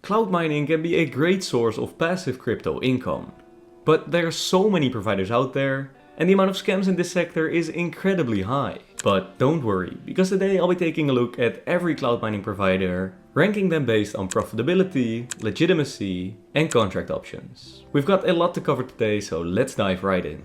Cloud mining can be a great source of passive crypto income. But there are so many providers out there, and the amount of scams in this sector is incredibly high. But don't worry, because today I'll be taking a look at every cloud mining provider, ranking them based on profitability, legitimacy, and contract options. We've got a lot to cover today, so let's dive right in.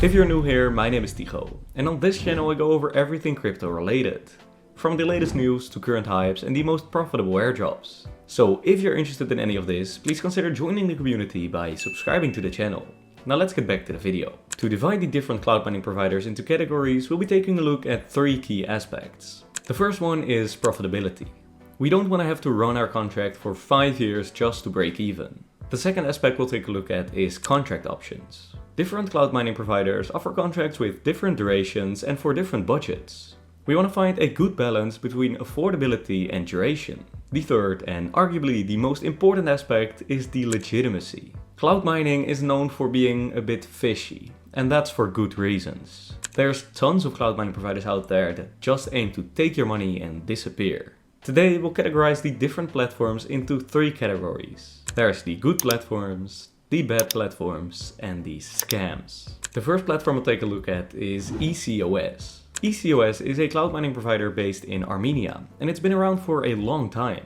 If you're new here, my name is Tycho, and on this channel I go over everything crypto related. From the latest news to current hypes and the most profitable airdrops. So if you're interested in any of this, please consider joining the community by subscribing to the channel. Now let's get back to the video. To divide the different cloud mining providers into categories, we'll be taking a look at three key aspects. The first one is profitability. We don't want to have to run our contract for 5 years just to break even. The second aspect we'll take a look at is contract options. Different cloud mining providers offer contracts with different durations and for different budgets. We want to find a good balance between affordability and duration. The third and arguably the most important aspect is the legitimacy. Cloud mining is known for being a bit fishy, and that's for good reasons. There's tons of cloud mining providers out there that just aim to take your money and disappear. Today we'll categorize the different platforms into three categories. There's the good platforms, the bad platforms, and the scams. The first platform we'll take a look at is ECOS. ECOS is a cloud mining provider based in Armenia, and it's been around for a long time.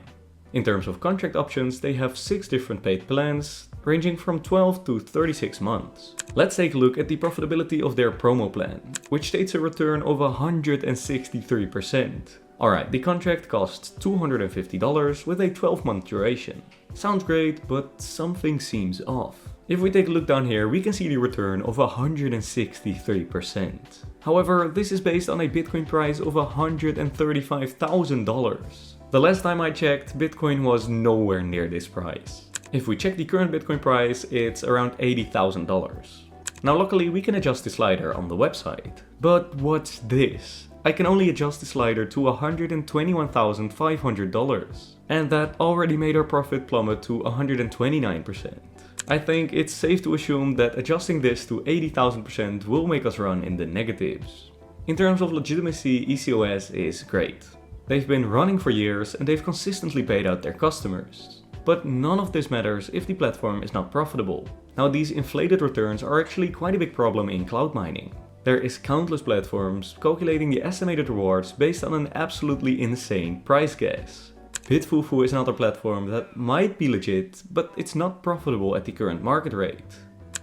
In terms of contract options, they have 6 different paid plans, ranging from 12 to 36 months. Let's take a look at the profitability of their promo plan, which states a return of 163%. Alright, the contract costs $250 with a 12-month duration. Sounds great, but something seems off. If we take a look down here, we can see the return of 163%. However, this is based on a Bitcoin price of $135,000. The last time I checked, Bitcoin was nowhere near this price. If we check the current Bitcoin price, it's around $80,000. Now luckily we can adjust the slider on the website. But what's this? I can only adjust the slider to $121,500. And that already made our profit plummet to 129%. I think it's safe to assume that adjusting this to 80,000% will make us run in the negatives. In terms of legitimacy, ECOS is great. They've been running for years and they've consistently paid out their customers. But none of this matters if the platform is not profitable. Now these inflated returns are actually quite a big problem in cloud mining. There is countless platforms calculating the estimated rewards based on an absolutely insane price guess. Fufu is another platform that might be legit, but it's not profitable at the current market rate.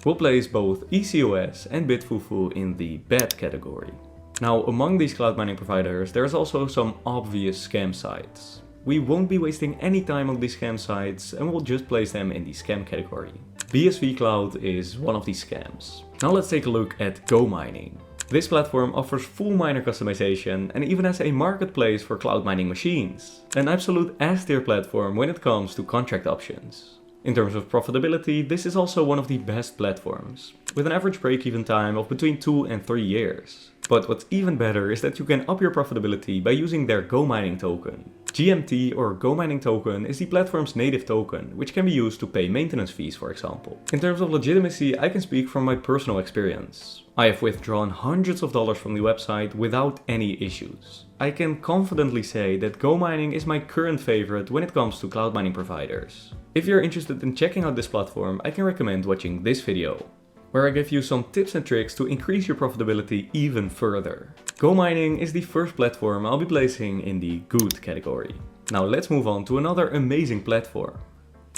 We'll place both ECOS and Fufu in the bad category. Now, among these cloud mining providers, there's also some obvious scam sites. We won't be wasting any time on these scam sites and we'll just place them in the scam category. BSV Cloud is one of these scams. Now let's take a look at GoMining. This platform offers full miner customization and even has a marketplace for cloud mining machines. An absolute S-tier platform when it comes to contract options. In terms of profitability, this is also one of the best platforms, with an average break-even time of between 2 and 3 years. But what's even better is that you can up your profitability by using their GoMining token. GMT or GoMining token is the platform's native token, which can be used to pay maintenance fees, for example. In terms of legitimacy, I can speak from my personal experience. I have withdrawn hundreds of dollars from the website without any issues. I can confidently say that GoMining is my current favorite when it comes to cloud mining providers. If you're interested in checking out this platform, I can recommend watching this video, where I give you some tips and tricks to increase your profitability even further. GoMining is the first platform I'll be placing in the good category. Now let's move on to another amazing platform,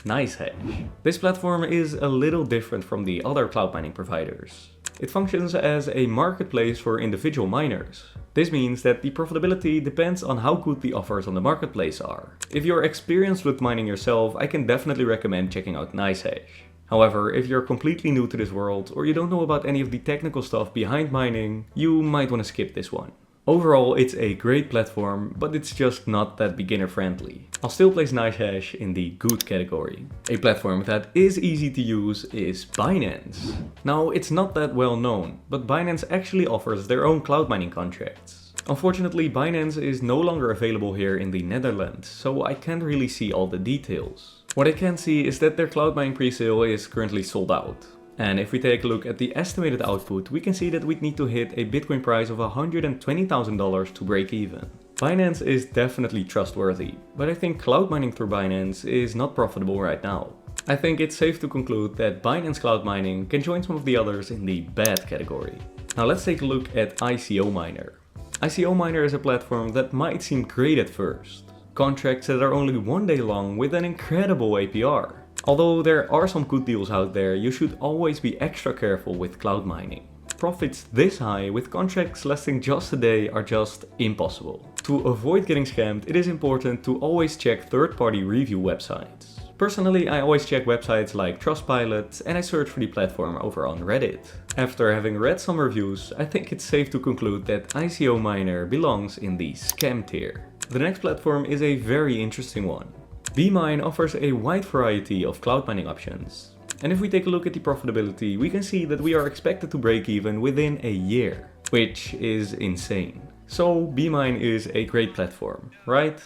Hedge. This platform is a little different from the other cloud mining providers. It functions as a marketplace for individual miners. This means that the profitability depends on how good the offers on the marketplace are. If you're experienced with mining yourself, I can definitely recommend checking out Hedge. However, if you're completely new to this world or you don't know about any of the technical stuff behind mining, you might want to skip this one. Overall, it's a great platform, but it's just not that beginner friendly. I'll still place Hedge in the good category. A platform that is easy to use is Binance. Now, it's not that well known, but Binance actually offers their own cloud mining contracts. Unfortunately, Binance is no longer available here in the Netherlands, so I can't really see all the details. What I can see is that their cloud mining presale is currently sold out. And if we take a look at the estimated output, we can see that we'd need to hit a Bitcoin price of $120,000 to break even. Binance is definitely trustworthy, but I think cloud mining through Binance is not profitable right now. I think it's safe to conclude that Binance Cloud Mining can join some of the others in the bad category. Now let's take a look at ICO Miner. ICO Miner is a platform that might seem great at first. Contracts that are only 1 day long with an incredible APR. Although there are some good deals out there, you should always be extra careful with cloud mining. Profits this high with contracts lasting just a day are just impossible. To avoid getting scammed, it is important to always check third-party review websites. Personally, I always check websites like Trustpilot and I search for the platform over on Reddit. After having read some reviews, I think it's safe to conclude that ICO Miner belongs in the scam tier. The next platform is a very interesting one. BeMine offers a wide variety of cloud mining options. And if we take a look at the profitability, we can see that we are expected to break even within a year, which is insane. So BeMine is a great platform, right?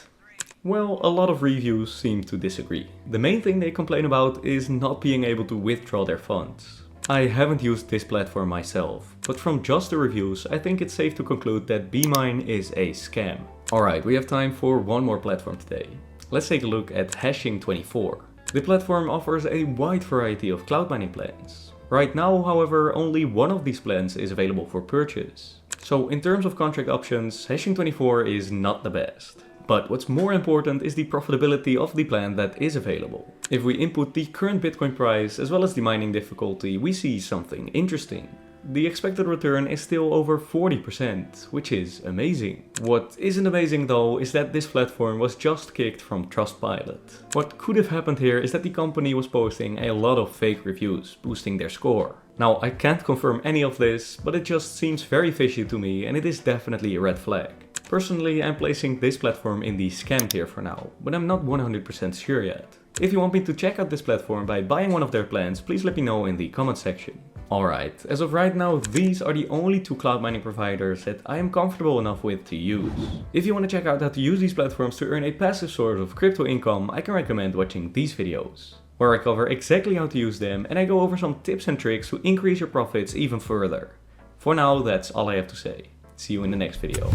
Well, a lot of reviews seem to disagree. The main thing they complain about is not being able to withdraw their funds. I haven't used this platform myself, but from just the reviews, I think it's safe to conclude that BeMine is a scam. Alright, we have time for one more platform today. Let's take a look at Hashing24. The platform offers a wide variety of cloud mining plans. Right now, however, only one of these plans is available for purchase. So in terms of contract options, Hashing24 is not the best. But what's more important is the profitability of the plan that is available. If we input the current Bitcoin price as well as the mining difficulty, we see something interesting. The expected return is still over 40%, which is amazing. What isn't amazing though is that this platform was just kicked from Trustpilot. What could have happened here is that the company was posting a lot of fake reviews, boosting their score. Now I can't confirm any of this, but it just seems very fishy to me and it is definitely a red flag. Personally, I'm placing this platform in the scam tier for now, but I'm not 100% sure yet. If you want me to check out this platform by buying one of their plans, please let me know in the comment section. Alright, as of right now, these are the only two cloud mining providers that I am comfortable enough with to use. If you want to check out how to use these platforms to earn a passive source of crypto income, I can recommend watching these videos, where I cover exactly how to use them and I go over some tips and tricks to increase your profits even further. For now, that's all I have to say. See you in the next video.